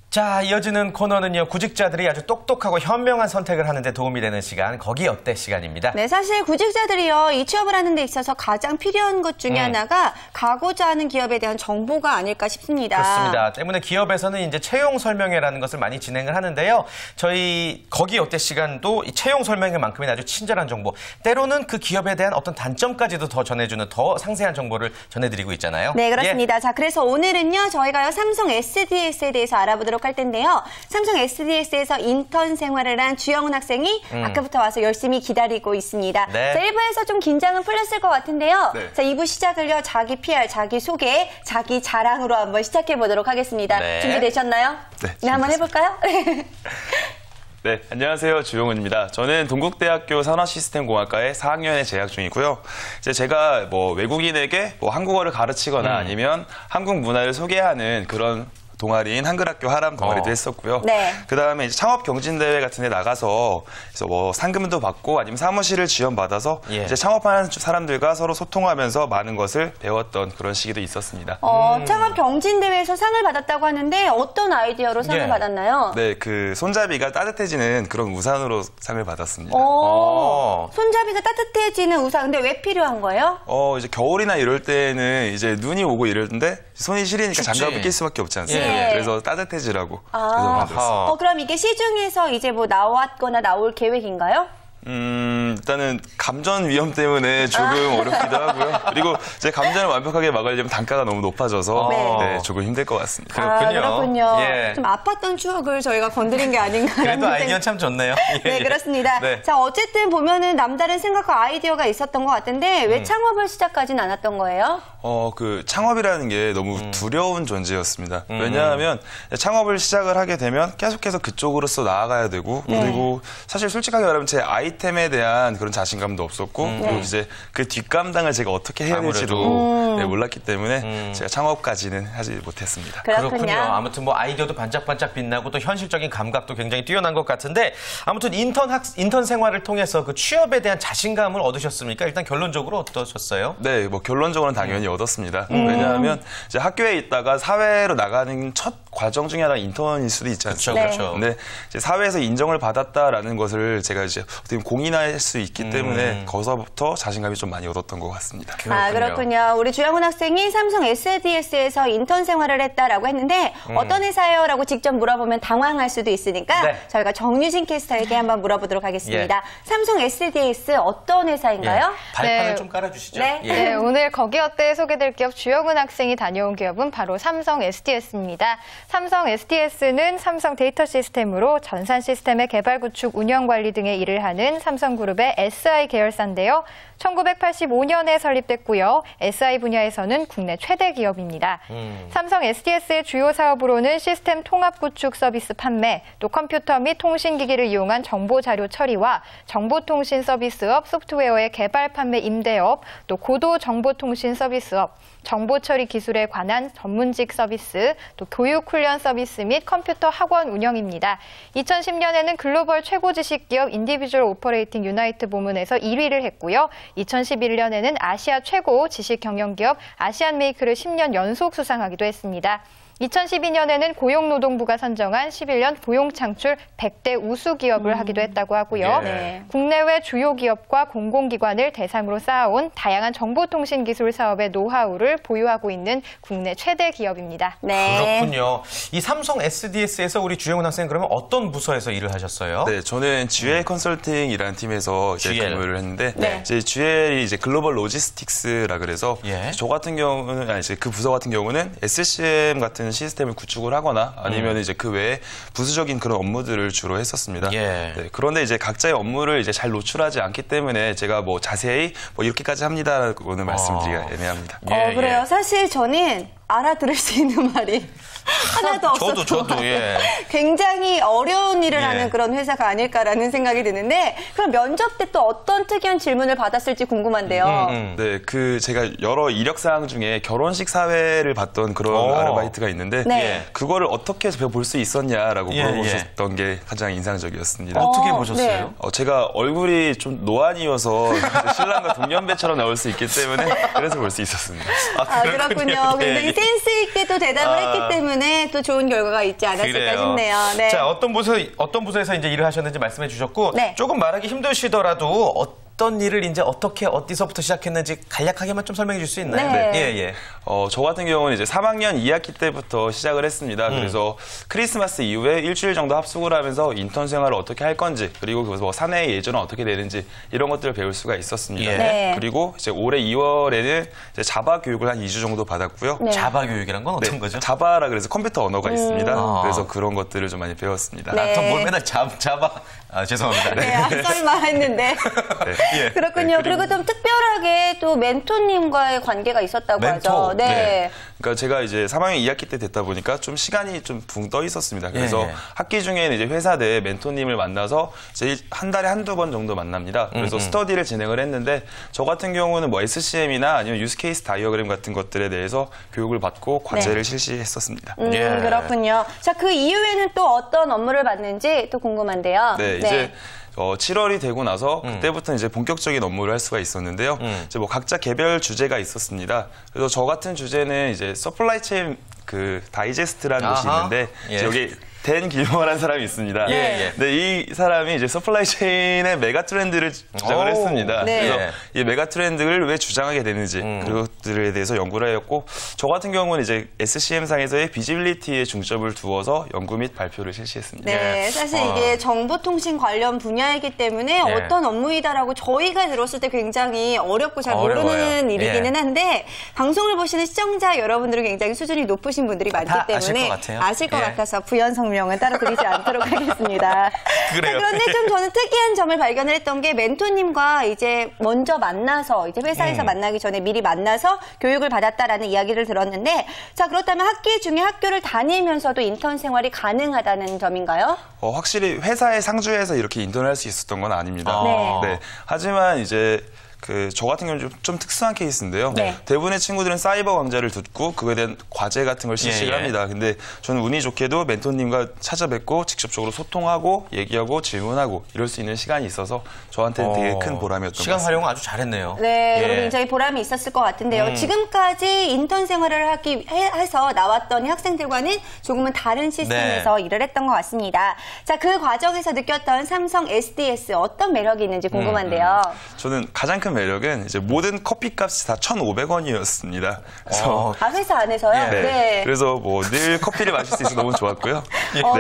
자, 이어지는 코너는요, 구직자들이 아주 똑똑하고 현명한 선택을 하는 데 도움이 되는 시간, 거기 어때 시간입니다. 네, 사실 구직자들이요, 이 취업을 하는 데 있어서 가장 필요한 것 중에 하나가 가고자 하는 기업에 대한 정보가 아닐까 싶습니다. 그렇습니다. 때문에 기업에서는 이제 채용 설명회라는 것을 많이 진행을 하는데요. 저희 거기 어때 시간도 이 채용 설명회만큼이나 아주 친절한 정보, 때로는 그 기업에 대한 어떤 단점까지도 더 전해주는 더 상세한 정보를 전해드리고 있잖아요. 네, 그렇습니다. 예. 자, 그래서 오늘은요, 저희가요, 삼성 SDS에 대해서 알아보도록 할 텐데요. 삼성 SDS에서 인턴 생활을 한 주영훈 학생이 아까부터 와서 열심히 기다리고 있습니다. 네. 자, 1부에서 좀 긴장은 풀렸을 것 같은데요. 네. 자, 2부 시작을요, 자기 PR, 자기 소개, 자기 자랑으로 한번 시작해 보도록 하겠습니다. 네. 준비되셨나요? 네, 한번 해볼까요? 네, 안녕하세요. 주영훈입니다. 저는 동국대학교 산업시스템공학과에 4학년에 재학 중이고요. 이제 제가 뭐 외국인에게 뭐 한국어를 가르치거나 아니면 한국 문화를 소개하는 그런 동아리인 한글학교 하람 동아리도 했었고요. 네. 그다음에 이제 창업 경진대회 같은 데 나가서 그래서 뭐 상금도 받고 아니면 사무실을 지원받아서 예. 이제 창업하는 사람들과 서로 소통하면서 많은 것을 배웠던 그런 시기도 있었습니다. 창업 경진대회에서 상을 받았다고 하는데 어떤 아이디어로 상을 예. 받았나요? 네, 그 손잡이가 따뜻해지는 그런 우산으로 상을 받았습니다. 손잡이가 따뜻해지는 우산. 근데 왜 필요한 거예요? 이제 겨울이나 이럴 때는 이제 눈이 오고 이러는데 손이 시리니까 춥지. 장갑을 낄 수밖에 없지 않습니까? 예. 그래서 따뜻해지라고 그래서 만들었어요. 그럼 이게 시중에서 이제 뭐 나왔거나 나올 계획인가요? 일단은 감전 위험 때문에 조금 어렵기도 하고요. 그리고 제 감전을 완벽하게 막으려면 단가가 너무 높아져서 네, 조금 힘들 것 같습니다. 그렇군요. 그렇군요. 예. 좀 아팠던 추억을 저희가 건드린 게 아닌가. 그래도 아이디어 참 좋네요. 예, 네, 예. 그렇습니다. 네. 자, 어쨌든 보면은 남다른 생각과 아이디어가 있었던 것 같은데 왜 창업을 시작하진 않았던 거예요? 그 창업이라는 게 너무 두려운 존재였습니다. 왜냐하면 창업을 시작을 하게 되면 계속해서 그쪽으로서 나아가야 되고 그리고 사실 솔직하게 말하면 제 아이템에 대한 그런 자신감도 없었고 그리고 이제 그 뒷감당을 제가 어떻게 해야 될지도 몰랐기 때문에 제가 창업까지는 하지 못했습니다. 그렇군요. 아무튼 뭐 아이디어도 반짝반짝 빛나고 또 현실적인 감각도 굉장히 뛰어난 것 같은데 아무튼 인턴 생활을 통해서 그 취업에 대한 자신감을 얻으셨습니까? 일단 결론적으로 어떠셨어요? 네, 뭐 결론적으로는 당연히 얻었습니다. 왜냐하면 이제 학교에 있다가 사회로 나가는 첫 과정 중에 하나가 인턴일 수도 있지 않습니까? 그렇죠. 근데 이제 사회에서 인정을 받았다라는 것을 제가 이제 어떻게 보면 공인할 수 있기 때문에 거기서부터 자신감이 좀 많이 얻었던 것 같습니다. 그렇군요. 우리 주영훈 학생이 삼성 SDS에서 인턴 생활을 했다라고 했는데 어떤 회사예요? 라고 직접 물어보면 당황할 수도 있으니까 저희가 정유진 캐스터에게 한번 물어보도록 하겠습니다. 삼성 SDS 어떤 회사인가요? 발판을 좀 깔아주시죠. 네, 오늘 거기 어때 소개될 기업 주영훈 학생이 다녀온 기업은 바로 삼성 SDS입니다. 삼성 SDS는 삼성 데이터 시스템으로 전산 시스템의 개발, 구축, 운영, 관리 등의 일을 하는 삼성그룹의 SI 계열사인데요. 1985년에 설립됐고요. SI 분야에서는 국내 최대 기업입니다. 삼성 SDS의 주요 사업으로는 시스템 통합 구축 서비스 판매, 또 컴퓨터 및 통신기기를 이용한 정보자료 처리와 정보통신 서비스업, 소프트웨어의 개발 판매 임대업, 또 고도 정보통신 서비스업, 정보처리 기술에 관한 전문직 서비스, 또 교육훈련 서비스 및 컴퓨터 학원 운영입니다. 2010년에는 글로벌 최고 지식기업 인디비주얼 오퍼레이팅 유나이트 부문에서 1위를 했고요. 2011년에는 아시아 최고 지식경영기업 아시안메이크를 10년 연속 수상하기도 했습니다. 2012년에는 고용노동부가 선정한 11년 고용창출 100대 우수기업을 하기도 했다고 하고요. 국내외 주요 기업과 공공기관을 대상으로 쌓아온 다양한 정보통신기술 사업의 노하우를 보유하고 있는 국내 최대 기업입니다. 그렇군요. 이 삼성 SDS에서 우리 주영훈 학생은 그러면 어떤 부서에서 일을 하셨어요? 네, 저는 GL 컨설팅이라는 팀에서 이제 근무를 했는데 이제 GL이 이제 글로벌 로지스틱스라 그래서 저 같은 경우는 이제 그 부서 같은 경우는 SCM 같은 시스템을 구축을 하거나 아니면 이제 그 외에 부수적인 그런 업무들을 주로 했었습니다. 네, 그런데 이제 각자의 업무를 이제 잘 노출하지 않기 때문에 제가 뭐 자세히 뭐 이렇게까지 합니다라고는 말씀드리기가 애매합니다. 그래요. 사실 저는 알아들을 수 있는 말이 하나도 없어서 저도 예. 굉장히 어려운 일을 하는 그런 회사가 아닐까라는 생각이 드는데 그럼 면접 때 또 어떤 특이한 질문을 받았을지 궁금한데요. 네, 제가 여러 이력 사항 중에 결혼식 사회를 봤던 그런 아르바이트가 있는데 그거를 어떻게 볼 수 있었냐라고 물어보셨던 게 가장 인상적이었습니다. 어떻게 보셨어요? 네. 제가 얼굴이 좀 노안이어서 신랑과 동년배처럼 나올 수 있기 때문에 그래서 볼 수 있었습니다. 그렇군요. 굉장히 센스 있게 또 대답을 했기 때문에 또 좋은 결과가 있지 않았을까 싶네요. 네. 자, 어떤 부서에서 이제 일을 하셨는지 말씀해 주셨고 조금 말하기 힘드시더라도 어떤 일을 이제 어떻게 어디서부터 시작했는지 간략하게만 좀 설명해 줄 수 있나요? 네. 저 같은 경우는 이제 3학년 2학기 때부터 시작을 했습니다. 그래서 크리스마스 이후에 일주일 정도 합숙을 하면서 인턴 생활을 어떻게 할 건지 그리고 뭐 사내의 예전은 어떻게 되는지 이런 것들을 배울 수가 있었습니다. 그리고 이제 올해 2월에는 이제 자바 교육을 한 2주 정도 받았고요. 자바 교육이란 건 어떤 거죠? 자바라 그래서 컴퓨터 언어가 있습니다. 그래서 그런 것들을 좀 많이 배웠습니다. 전 뭘 맨날 자바. 죄송합니다. 설마 했는데. 그렇군요. 그리고 좀 특별하게 또 멘토님과의 관계가 있었다고 하죠. 네. 그러니까 제가 이제 3학년 2학기 때 됐다 보니까 좀 시간이 좀 붕 떠 있었습니다. 그래서 학기 중에는 이제 회사 내 멘토님을 만나서 이제 한 달에 한두 번 정도 만납니다. 그래서 스터디를 진행을 했는데 저 같은 경우는 뭐 SCM이나 아니면 유스케이스 다이어그램 같은 것들에 대해서 교육을 받고 과제를 실시했었습니다. 그렇군요. 자, 그 이후에는 또 어떤 업무를 받는지 또 궁금한데요. 이제 7월이 되고 나서 그때부터 이제 본격적인 업무를 할 수가 있었는데요. 이제 뭐 각자 개별 주제가 있었습니다. 그래서 저 같은 주제는 이제 서플라이 체인 다이제스트라는 곳이 있는데 여기 댄 길머라는 사람이 있습니다. 근데 이 사람이 이제 서플라이 체인의 메가 트렌드를 주장을 했습니다. 그래서 이 메가 트렌드를 왜 주장하게 되는지 그것들에 대해서 연구를 하였고 저 같은 경우는 이제 SCM상에서의 비지빌리티에 중점을 두어서 연구 및 발표를 실시했습니다. 네, 사실 이게 정보통신 관련 분야이기 때문에 어떤 업무이다라고 저희가 들었을 때 굉장히 어렵고 잘 모르는 일이기는 한데 방송을 보시는 시청자 여러분들은 굉장히 수준이 높으신 분들이 많기 때문에 아실 것 같아서 부연 성명은 따로 드리지 않도록 하겠습니다. 그래요. 그런데 좀 저는 특이한 점을 발견을 했던 게 멘토님과 이제 먼저 만나서 이제 회사에서 만나기 전에 미리 만나서 교육을 받았다라는 이야기를 들었는데 자 그렇다면 학기 중에 학교를 다니면서도 인턴 생활이 가능하다는 점인가요? 확실히 회사의 상주에서 이렇게 인턴을 할 수 있었던 건 아닙니다. 하지만 이제 저 같은 경우는 좀 특수한 케이스인데요. 대부분의 친구들은 사이버 강좌를 듣고 그거에 대한 과제 같은 걸 실시를 합니다. 근데 저는 운이 좋게도 멘토님과 찾아뵙고 직접적으로 소통하고 얘기하고 질문하고 이럴 수 있는 시간이 있어서 저한테는 되게 큰 보람이었던 것 같습니다. 시간 활용을 아주 잘했네요. 네, 그럼 굉장히 보람이 있었을 것 같은데요. 지금까지 인턴 생활을 해서 나왔던 학생들과는 조금은 다른 시스템에서 일을 했던 것 같습니다. 자, 그 과정에서 느꼈던 삼성 SDS 어떤 매력이 있는지 궁금한데요. 저는 가장 큰 매력은 이제 모든 커피값이 다 1,500원이었습니다. 그래서 회사 안에서요? 네. 그래서 뭐 늘 커피를 마실 수 있어서 너무 좋았고요.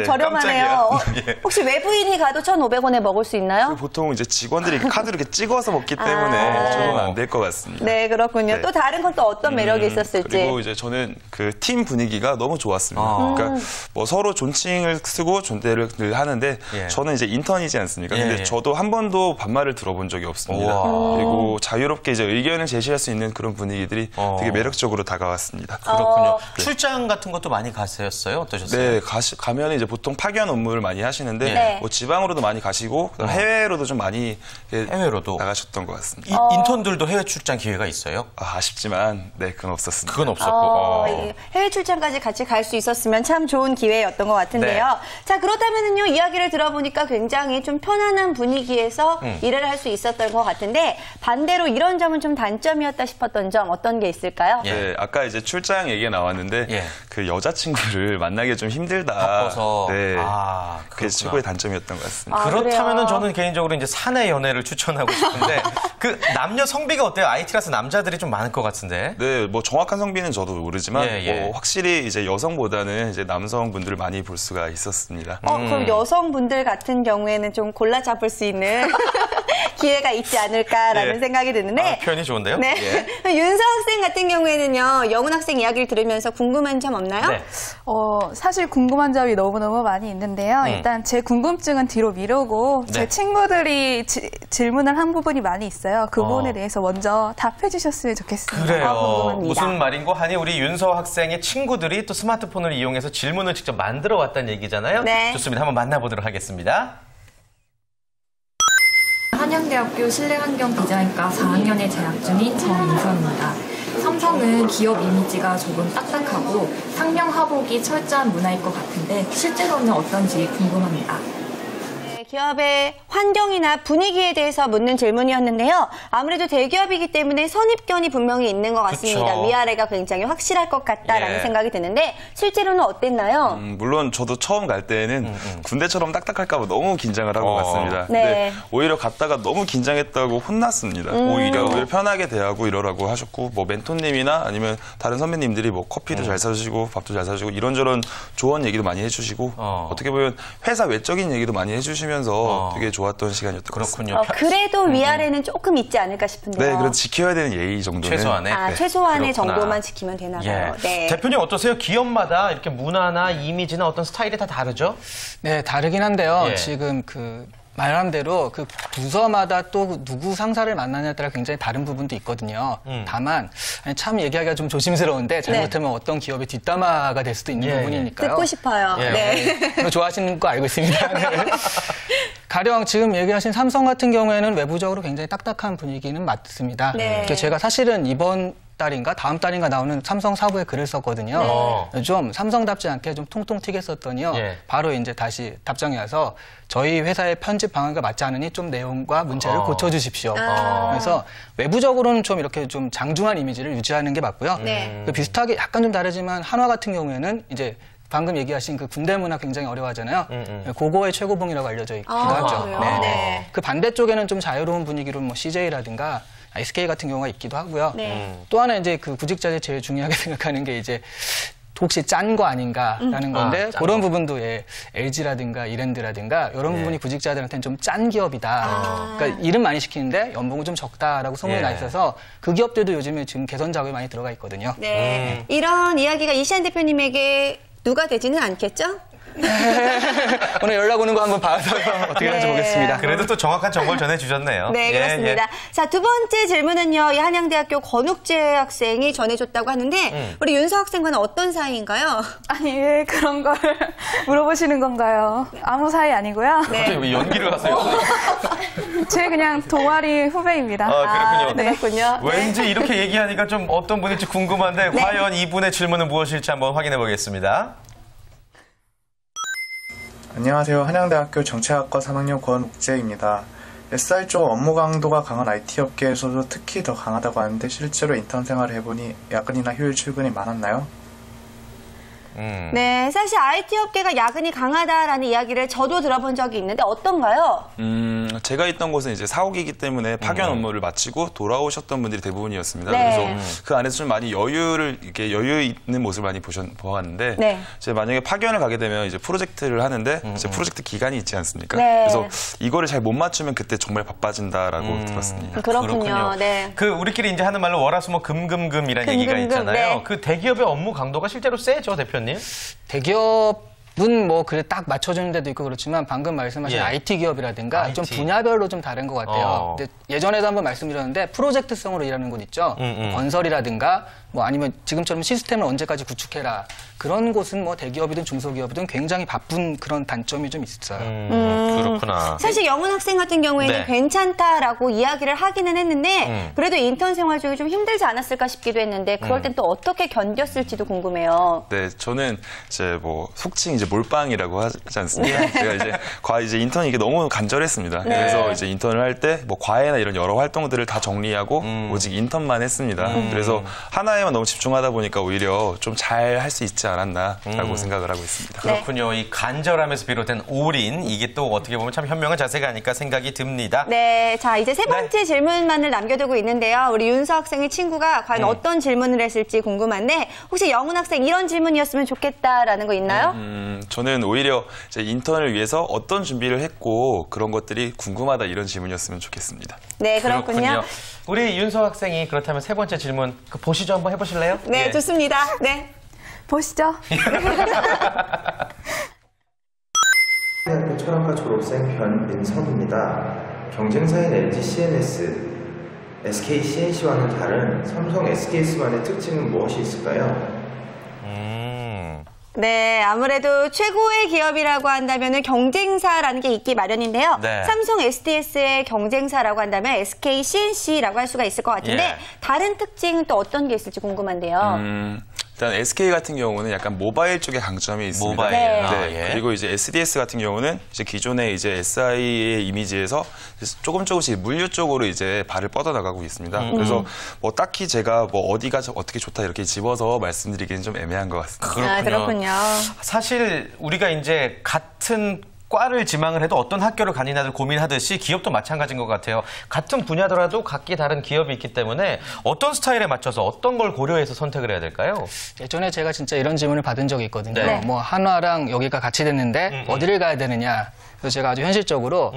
저렴하네요. 혹시 외부인이 가도 1,500원에 먹을 수 있나요? 보통 이제 직원들이 카드를 이렇게 찍어서 먹기 때문에 조금 안 될 것 같습니다. 네, 그렇군요. 또 다른 건 또 어떤 매력이 있었을지. 그리고 이제 저는 그 팀 분위기가 너무 좋았습니다. 그러니까 뭐 서로 존칭을 쓰고 존대를 늘 하는데 저는 이제 인턴이지 않습니까? 근데 저도 한 번도 반말을 들어본 적이 없습니다. 그리고 자유롭게 이제 의견을 제시할 수 있는 그런 분위기들이 되게 매력적으로 다가왔습니다. 그렇군요. 출장 같은 것도 많이 가셨어요? 어떠셨어요? 네, 가면 이제 보통 파견 업무를 많이 하시는데 뭐 지방으로도 많이 가시고 해외로도 좀 많이 나가셨던 것 같습니다. 인턴들도 해외 출장 기회가 있어요? 아쉽지만 그건 없었습니다. 그건 없었고. 해외 출장까지 같이 갈 수 있었으면 참 좋은 기회였던 것 같은데요. 자, 그렇다면요 이야기를 들어보니까 굉장히 좀 편안한 분위기에서 일을 할 수 있었던 것 같은데 반대로 이런 점은 좀 단점이었다 싶었던 점 어떤 게 있을까요? 네, 아까 이제 출장 얘기가 나왔는데 그 여자친구를 만나기 좀 힘들다. 바빠서. 그게 최고의 단점이었던 것 같습니다. 그렇다면은 저는 개인적으로 이제 사내 연애를 추천하고 싶은데 그 남녀 성비가 어때요? IT라서 남자들이 좀 많을 것 같은데. 네, 뭐 정확한 성비는 저도 모르지만 뭐 확실히 이제 여성보다는 이제 남성분들을 많이 볼 수가 있었습니다. 그럼 여성분들 같은 경우에는 좀 골라 잡을 수 있는 기회가 있지 않을까라는 예. 생각이 드는데. 표현이 좋은데요? 네. 예. 윤서 학생 같은 경우에는요, 영훈 학생 이야기를 들으면서 궁금한 점 없나요? 네. 사실 궁금한 점이 너무너무 많이 있는데요. 일단 제 궁금증은 뒤로 미루고 네. 제 친구들이 질문을 한 부분이 많이 있어요. 그 부분에 대해서 먼저 답해 주셨으면 좋겠습니다. 그래요. 궁금합니다. 무슨 말인고 하니 우리 윤서 학생의 친구들이 또 스마트폰을 이용해서 질문을 직접 만들어 왔다는 얘기잖아요. 네. 좋습니다. 한번 만나보도록 하겠습니다. 한양대학교 실내환경 디자인과 4학년에 재학 중인 정인서입니다. 삼성은 기업 이미지가 조금 딱딱하고 상명하복이 철저한 문화일 것 같은데 실제로는 어떤지 궁금합니다. 기업의 환경이나 분위기에 대해서 묻는 질문이었는데요. 아무래도 대기업이기 때문에 선입견이 분명히 있는 것 같습니다. 그쵸. 위아래가 굉장히 확실할 것 같다라는 예. 생각이 드는데 실제로는 어땠나요? 물론 저도 처음 갈 때는 군대처럼 딱딱할까 봐 너무 긴장을 하고 갔습니다. 네. 근데 오히려 갔다가 너무 긴장했다고 혼났습니다. 오히려 편하게 대하고 이러라고 하셨고 뭐 멘토님이나 아니면 다른 선배님들이 뭐 커피도 잘 사주시고 밥도 잘 사주시고 이런저런 조언 얘기도 많이 해주시고 어떻게 보면 회사 외적인 얘기도 많이 해주시면서 되게 좋았던 시간이었던 것 같습니다. 그렇군요. 그래도 위아래는 조금 있지 않을까 싶은데요. 네, 그래도 지켜야 되는 예의 정도는. 최소한의. 아, 네. 최소한의 그렇구나. 정도만 지키면 되나 봐요. 예. 네. 대표님 어떠세요? 기업마다 이렇게 문화나 이미지나 어떤 스타일이 다 다르죠? 네, 다르긴 한데요. 예. 지금 말한 대로 그 부서마다 또 누구 상사를 만나냐에 따라 굉장히 다른 부분도 있거든요. 다만 참 얘기하기가 좀 조심스러운데 잘못하면 어떤 기업의 뒷담화가 될 수도 있는 부분이니까요. 듣고 싶어요. 예. 네. 좋아하시는 거 알고 있습니다. 네. 가령 지금 얘기하신 삼성 같은 경우에는 외부적으로 굉장히 딱딱한 분위기는 맞습니다. 네. 제가 사실은 이번 달인가 다음 달인가 나오는 삼성 사부에 글을 썼거든요. 좀 삼성답지 않게 좀 통통 튀게 썼더니요. 예. 바로 이제 다시 답장이 와서 저희 회사의 편집 방향과 맞지 않으니 좀 내용과 문체를 고쳐주십시오. 그래서 외부적으로는 좀 이렇게 좀 장중한 이미지를 유지하는 게 맞고요. 네. 비슷하게 약간 좀 다르지만 한화 같은 경우에는 이제 방금 얘기하신 그 군대 문화 굉장히 어려워하잖아요. 고고의 최고봉이라고 알려져 있기도 하죠. 그래요? 네. 네. 그 반대쪽에는 좀 자유로운 분위기로 뭐 CJ라든가 SK 같은 경우가 있기도 하고요. 네. 또 하나 이제 그 구직자들이 제일 중요하게 생각하는 게 이제 혹시 짠 거 아닌가라는 건데 그런 부분도 LG라든가 이랜드라든가 이런 부분이 구직자들한테는 좀 짠 기업이다. 그러니까 일은 많이 시키는데 연봉은 좀 적다라고 소문이 나 있어서 그 기업들도 요즘에 지금 개선 작업이 많이 들어가 있거든요. 네. 이런 이야기가 이시안 대표님에게 누가 되지는 않겠죠? 오늘 연락 오는 거 한번 봐서 어떻게 하는지 보겠습니다. 그래도 또 정확한 정보를 전해주셨네요. 네, 예, 그렇습니다. 예. 자, 두 번째 질문은요. 이 한양대학교 권욱재 학생이 전해줬다고 하는데 우리 윤서 학생과는 어떤 사이인가요? 아니, 왜 그런 걸 물어보시는 건가요? 아무 사이 아니고요. 갑자기 왜 연기를 하세요? 제 그냥 동아리 후배입니다. 그렇군요. 네. 그렇군요. 왠지 이렇게 얘기하니까 좀 어떤 분일지 궁금한데 과연 이분의 질문은 무엇일지 한번 확인해 보겠습니다. 안녕하세요. 한양대학교 정치학과 3학년 권욱재입니다. SR 쪽 업무 강도가 강한 IT 업계에서도 특히 더 강하다고 하는데 실제로 인턴 생활을 해보니 야근이나 휴일 출근이 많았나요? 네, 사실 IT 업계가 야근이 강하다라는 이야기를 저도 들어본 적이 있는데 어떤가요? 제가 있던 곳은 이제 사옥이기 때문에 파견 업무를 마치고 돌아오셨던 분들이 대부분이었습니다. 네. 그래서 그 안에서 좀 많이 이렇게 여유 있는 모습을 많이 보았는데, 네. 이제 만약에 파견을 가게 되면 이제 프로젝트를 하는데, 이제 프로젝트 기간이 있지 않습니까? 네. 그래서 이거를 잘 못 맞추면 그때 정말 바빠진다라고 들었습니다. 그렇군요. 네. 그 우리끼리 이제 하는 말로 월화수목 금금금이라는 얘기가 있잖아요. 네. 그 대기업의 업무 강도가 실제로 세죠, 대표님? 대기업은 뭐 그래 딱 맞춰주는 데도 있고 그렇지만 방금 말씀하신 예. IT 기업이라든가 IT. 좀 분야별로 좀 다른 것 같아요. 근데 예전에도 한번 말씀드렸는데 프로젝트성으로 일하는 곳 있죠. 건설이라든가 뭐 아니면 지금처럼 시스템을 언제까지 구축해라. 그런 곳은 뭐 대기업이든 중소기업이든 굉장히 바쁜 그런 단점이 좀 있어요. 그렇구나. 사실 영훈 학생 같은 경우에는 네. 괜찮다라고 이야기를 하기는 했는데 그래도 인턴 생활 중에 좀 힘들지 않았을까 싶기도 했는데 그럴 땐 또 어떻게 견뎠을지도 궁금해요. 네, 저는 이제 뭐 속칭 이제 몰빵이라고 하지 않습니까? 제가 이제 인턴이 이게 너무 간절했습니다. 그래서 이제 인턴을 할 때 뭐 과외나 이런 여러 활동들을 다 정리하고 오직 인턴만 했습니다. 그래서 하나의 학업에만 너무 집중하다 보니까 오히려 좀 잘 할 수 있지 않았나라고 생각을 하고 있습니다. 그렇군요. 이 간절함에서 비롯된 올인, 이게 또 어떻게 보면 참 현명한 자세가 아닐까 생각이 듭니다. 네, 자 이제 세 번째 질문만을 남겨두고 있는데요. 우리 윤서 학생의 친구가 과연 어떤 질문을 했을지 궁금한데 혹시 영훈 학생 이런 질문이었으면 좋겠다라는 거 있나요? 저는 오히려 이제 인턴을 위해서 어떤 준비를 했고 그런 것들이 궁금하다 이런 질문이었으면 좋겠습니다. 네, 그렇군요. 우리 윤서 학생이 그렇다면 세 번째 질문 보시죠. 한번 해보실래요? 네, 예. 좋습니다. 네, 보시죠. 대학교 철학과 졸업생 변민석입니다. 경쟁사인 LG CNS, SK CNC와는 다른 삼성 SDS만의 특징은 무엇이 있을까요? 네, 아무래도 최고의 기업이라고 한다면 경쟁사라는 게 있기 마련인데요. 네. 삼성 SDS의 경쟁사라고 한다면 SK CNC라고 할 수가 있을 것 같은데 예. 다른 특징은 또 어떤 게 있을지 궁금한데요. 일단 SK 같은 경우는 약간 모바일 쪽에 강점이 있습니다. 모바일. 네. 네. 그리고 이제 SDS 같은 경우는 이제 기존의 이제 SI의 이미지에서 조금씩 물류 쪽으로 이제 발을 뻗어나가고 있습니다. 그래서 뭐 딱히 제가 뭐 어디가 어떻게 좋다 이렇게 집어서 말씀드리기는 좀 애매한 것 같습니다. 그렇군요. 사실 우리가 이제 같은 과를 지망을 해도 어떤 학교를 가니나들 고민하듯이 기업도 마찬가지인 것 같아요. 같은 분야더라도 각기 다른 기업이 있기 때문에 어떤 스타일에 맞춰서 어떤 걸 고려해서 선택을 해야 될까요? 예전에 제가 진짜 이런 질문을 받은 적이 있거든요. 네. 뭐 한화랑 여기가 같이 됐는데 어디를 가야 되느냐. 그래서 제가 아주 현실적으로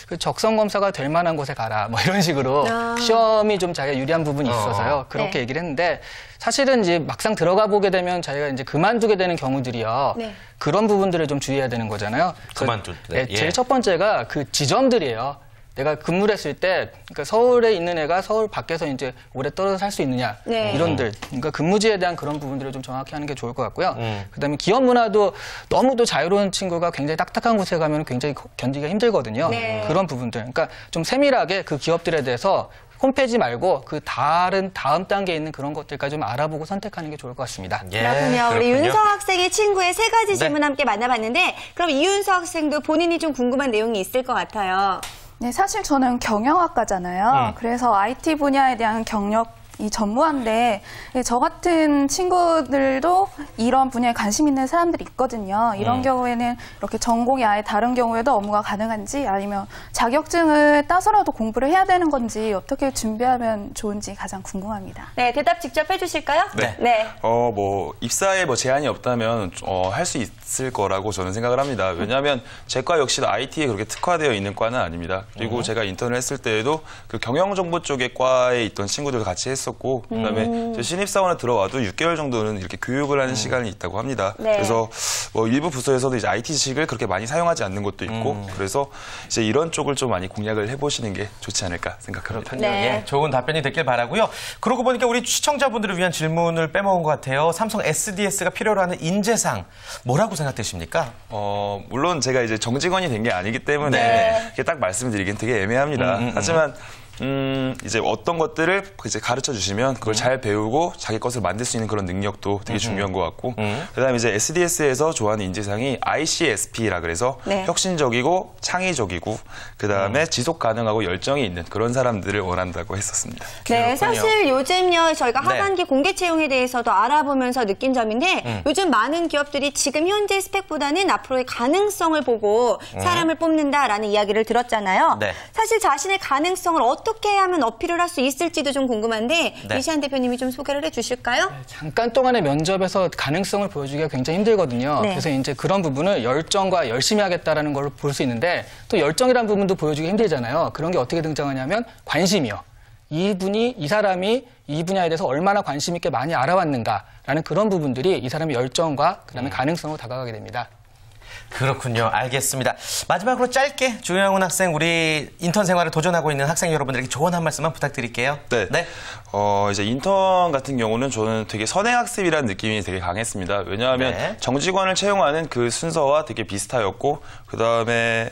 그 적성 검사가 될 만한 곳에 가라. 뭐 이런 식으로 시험이 좀 자기가 유리한 부분이 있어서요. 그렇게 네. 얘기를 했는데 사실은 이제 막상 들어가 보게 되면 자기가 이제 그만두게 되는 경우들이요. 네. 그런 부분들을 좀 주의해야 되는 거잖아요. 그만둘 때. 네, 예. 제일 첫 번째가 그 지점들이에요. 내가 근무를 했을 때, 그러니까 서울에 있는 애가 서울 밖에서 이제 오래 떨어져 살 수 있느냐. 네. 이런들. 그러니까 근무지에 대한 그런 부분들을 좀 정확히 하는 게 좋을 것 같고요. 그 다음에 기업 문화도 너무도 자유로운 친구가 굉장히 딱딱한 곳에 가면 굉장히 견디기가 힘들거든요. 네. 그런 부분들. 그러니까 좀 세밀하게 그 기업들에 대해서 홈페이지 말고 그 다른 다음 단계에 있는 그런 것들까지 좀 알아보고 선택하는 게 좋을 것 같습니다. 예, 그렇군요. 우리 윤서 학생의 친구의 세 가지 질문 네. 함께 만나봤는데 그럼 이윤서 학생도 본인이 좀 궁금한 내용이 있을 것 같아요. 네, 사실 저는 경영학과잖아요. 그래서 IT 분야에 대한 경력이 전무한데 저 같은 친구들도 이런 분야에 관심 있는 사람들이 있거든요. 이런 경우에는 이렇게 전공이 아예 다른 경우에도 업무가 가능한지 아니면 자격증을 따서라도 공부를 해야 되는 건지 어떻게 준비하면 좋은지 가장 궁금합니다. 네, 대답 직접 해주실까요? 네. 뭐 입사에 뭐 제한이 없다면 할 수 있을 거라고 저는 생각을 합니다. 왜냐하면 제 과 역시도 IT에 그렇게 특화되어 있는 과는 아닙니다. 그리고 제가 인턴을 했을 때에도 그 경영정보 쪽의 과에 있던 친구들도 같이 했었고 그다음에 신입사원에 들어와도 6개월 정도는 이렇게 교육을 하는 시간이 있다고 합니다. 네. 그래서 뭐 일부 부서에서도 이제 IT 지식을 그렇게 많이 사용하지 않는 것도 있고 그래서 이제 이런 쪽을 좀 많이 공략을 해보시는 게 좋지 않을까 생각합니다. 네. 예, 좋은 답변이 됐길 바라고요. 그러고 보니까 우리 시청자분들을 위한 질문을 빼먹은 것 같아요. 삼성 SDS가 필요로 하는 인재상 뭐라고 생각되십니까? 물론 제가 이제 정직원이 된 게 아니기 때문에 이렇게 딱 말씀드리긴 되게 애매합니다. 하지만 이제 어떤 것들을 이제 가르쳐 주시면 그걸 잘 배우고 자기 것을 만들 수 있는 그런 능력도 되게 중요한 것 같고 그다음에 이제 SDS에서 좋아하는 인재상이 ICSP라 그래서 혁신적이고 창의적이고 그다음에 지속 가능하고 열정이 있는 그런 사람들을 원한다고 했었습니다. 네, 사실 요즘요 저희가 하반기 공개 채용에 대해서도 알아보면서 느낀 점인데 요즘 많은 기업들이 지금 현재 스펙보다는 앞으로의 가능성을 보고 사람을 뽑는다라는 이야기를 들었잖아요. 네. 사실 자신의 가능성을 어떻게 하면 어필을 할 수 있을지도 좀 궁금한데 이시안 대표님이 좀 소개를 해주실까요? 잠깐 동안의 면접에서 가능성을 보여주기가 굉장히 힘들거든요. 네. 그래서 이제 그런 부분을 열정과 열심히 하겠다라는 걸 볼 수 있는데 또 열정이라는 부분도 보여주기 힘들잖아요. 그런 게 어떻게 등장하냐면 관심이요. 이 사람이 이 분야에 대해서 얼마나 관심 있게 많이 알아왔는가라는 그런 부분들이 이 사람의 열정과 그다음에 가능성으로 다가가게 됩니다. 그렇군요. 알겠습니다. 마지막으로 짧게 조영훈 학생, 우리 인턴 생활을 도전하고 있는 학생 여러분들에게 조언 한 말씀만 부탁드릴게요. 네. 이제 인턴 같은 경우는 저는 되게 선행학습이라는 느낌이 되게 강했습니다. 왜냐하면 정직원을 채용하는 그 순서와 되게 비슷하였고, 그 다음에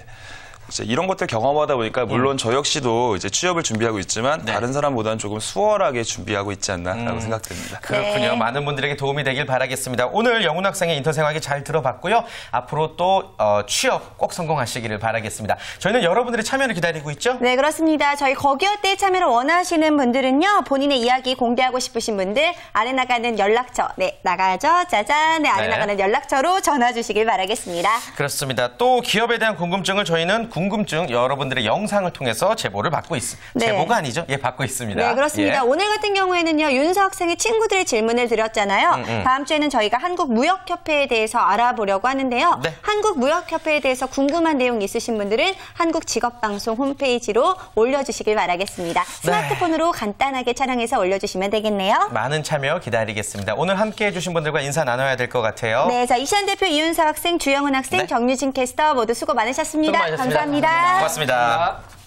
이제 이런 것들 경험하다 보니까 물론 저 역시도 이제 취업을 준비하고 있지만 다른 사람보다는 조금 수월하게 준비하고 있지 않나라고 생각됩니다. 그렇군요. 많은 분들에게 도움이 되길 바라겠습니다. 오늘 영훈 학생의 인턴 생활기 잘 들어봤고요. 앞으로 또 취업 꼭 성공하시기를 바라겠습니다. 저희는 여러분들의 참여를 기다리고 있죠? 네, 그렇습니다. 저희 거기어때에 참여를 원하시는 분들은요. 본인의 이야기 공개하고 싶으신 분들 아래 나가는 연락처, 네, 나가죠. 짜잔. 네, 아래 나가는 연락처로 전화 주시길 바라겠습니다. 그렇습니다. 또 기업에 대한 궁금증을 저희는 궁금증 여러분들의 영상을 통해서 제보를 받고 있습니다. 네. 제보가 아니죠? 예, 받고 있습니다. 네, 그렇습니다. 예. 오늘 같은 경우에는요. 윤서 학생의 친구들의 질문을 드렸잖아요. 다음 주에는 저희가 한국무역협회에 대해서 알아보려고 하는데요. 네. 한국무역협회에 대해서 궁금한 내용 있으신 분들은 한국직업방송 홈페이지로 올려주시길 바라겠습니다. 스마트폰으로 간단하게 촬영해서 올려주시면 되겠네요. 많은 참여 기다리겠습니다. 오늘 함께해 주신 분들과 인사 나눠야 될 것 같아요. 네, 자 이시안 대표 이윤서 학생, 주영훈 학생, 정유진 캐스터 모두 수고 많으셨습니다. 수고 많으셨습니다. 감사합니다. 고맙습니다.